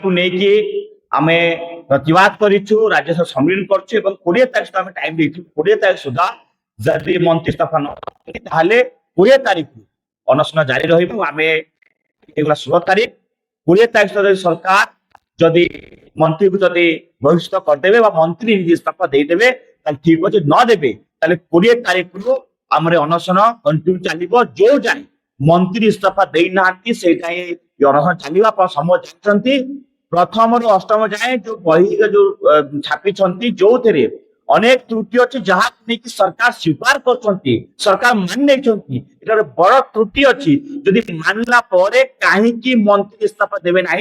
को लेके आमे प्रतिवाद करिछु राज्य सभा सम्मिलन करछु एवं 20 तारिख सुधा आमे टाइम देइछु 20 तारिख सुधा जदि मंत्री इस्तीफा न ताहले 20 तारिख अनशन जारी रहिबो आमे एगला 16 तारिख 20 तारिख सुधा सरकार जदि मंत्री को जदि बहिष्कार कर देबे बा मंत्री निज इस्तीफा दे देबे ताल ठीक अछि न देबे ताले 20 तारिख को हमरे अनशन कंटिन्यू चलिबो जो जाय मंत्री इस्तीफा देई नांती से जाय अनशन चलिबा पर समय जानचंती प्रथम रु अष्टम जाए जो बही जो छापी जो थे अनेक त्रुटि अच्छी जहाँ नहीं सरकार स्वीकार कर सरकार मान नहीं बड़ त्रुटि अच्छी जदि मानला कहीं मंत्री इस्तीफा देवे ना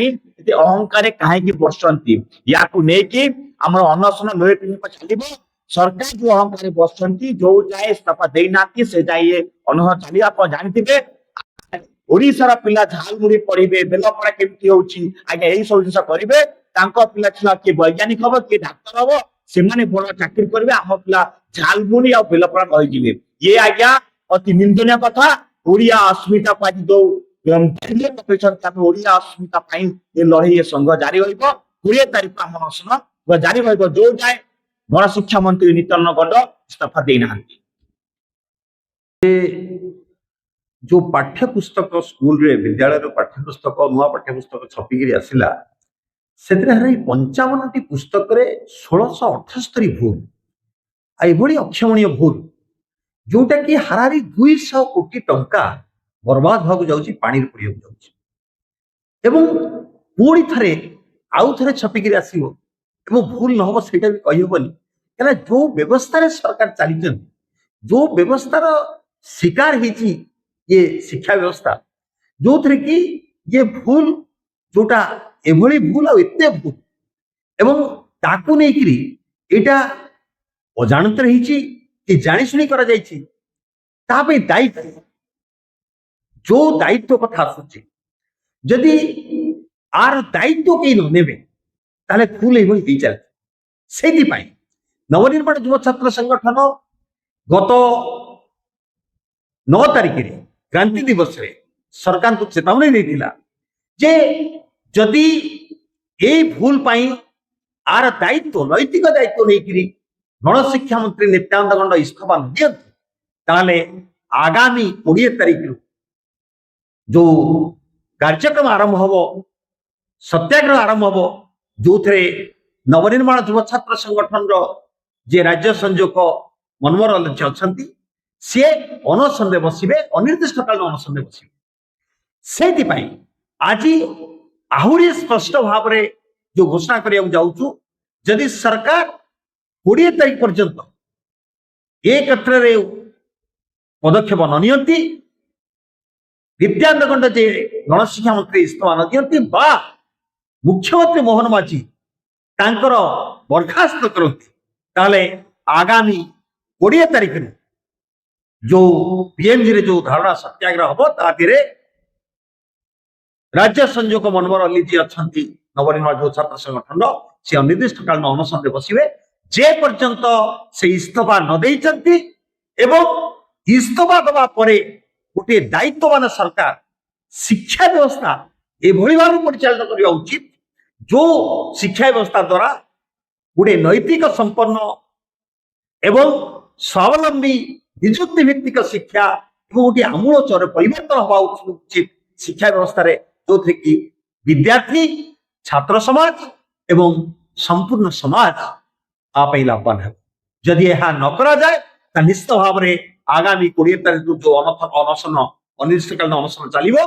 अहंकार कहीं बसती या आम अनशन चलो सरकार जो अहंकार बसती जो जाए इस्तीफा देना से जाए अनशन चलिए जानते ओडिशार पिला झालमुड़ी पढ़े बेलपड़ा केमती होची आगे यही सब जिन करेंगे पिला छुआ किए वैज्ञानिक हम किए डाक्तर हम से बड़ चाकरी करेंगे आम पिला झालमुड़ी आ बेलपड़ा रही ये आज्ञा अति निंदनीय कथा ओडिया अस्मिता को आज जो ओडिया अस्मिता लड़े संघ जारी रहा 20 तारिख आम अनशन जारी रहा जो जाए गणशिक्षा मंत्री नित्यानंद गौड़ इस्तीफा देना जो पाठ्यपुस्तक स्कूल रे विद्यालय पाठ्यपुस्तक नुआ पाठ्यपुस्तक छपिकी आसला से 55 पुस्तक रे 1678 भूल आई अक्षमणीय भूल जोटा कि हारारी 200 कोटी टंका बर्बाद भाग जाउची पानी रे पड़िया जाउची एवं पुणी थरे आउ थरे छपिकी आसीबो एवं भूल न हो सेटा भी कहि होबनी कना जो व्यवस्था रे सरकार चली जो व्यवस्था शिकार हिची ये शिक्षा व्यवस्था जो थे कि ये भूल जोटा एभली भूल आते भूल एवं ताकू नहीं करी एटा अजाणत रही कि जानी करा जायछि तापे दायित्व जो दायित्व कथा आसुछि जदि आर दायित्व के न नेबे ताले भूल एभली दी चल सेति पाई नवनिर्माण युव छात्र संगठन गत 9 तारिख रे क्रांति दिवस रे सरकार को चेतावनी देथिला जे जदि ए भूल पाई आर दायित्व नैतिक दायित्व नहीं करी गणशिक्षा मंत्री नित्यानंद गौड़ इस्तीफा दियंतु ताले आगामी 20 तारिख जो कार्यक्रम आरंभ हबो सत्याग्रह आरंभ हबो जो थे नवनिर्माण युव छात्र संगठन रो जे राज्य संयोजक मनमोहन अलंच अछंती सी अनशन बसवे अनिर्दिष्ट काल अनशन बसवे से आज आहरी स्पष्ट भाव में जो घोषणा करिया जाऊँ जदि सरकार 20 तारिख पर्यंत ए क्षेत्र में पदक्षेप न नियंती नित्यानंद गौड़ जे गणशिक्षा मंत्री इस्तीफा न दियंती बा मुख्यमंत्री मोहन माझी तांकर बर्खास्त करती ताले आगामी 20 तारिख जो पीएमजी रे जो धारणा सत्याग्रह हम तारे राज्य संयोजक मनमोहन अली जी अच्छा नवनिर्माण जो छात्र संगठन से अनिर्दिष्ट काल अनशन बसवे जे पर्यंत से इस्तीफा न देइछंती एवं इस्तीफा दबा परे गोटे दायित्ववान सरकार शिक्षा व्यवस्था एभली भाव परिचालित करबा उचित जो शिक्षा व्यवस्था द्वारा गोटे नैतिक संपन्न एवं स्वावलंबी निजुक्ति भित्तिक शिक्षा गोटे आमूल चौर परिवर्तन हवा उचित शिक्षा व्यवस्था रे जो थे कि विद्यार्थी छात्र समाज एवं संपूर्ण समाज आप लाभवान है जदि यह न करा जाए निश्चित भाव में आगामी 20 तारिख जो अनशन अनिर्दिष्टकालीन अनशन चलो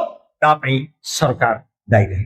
सरकार दायी रहे।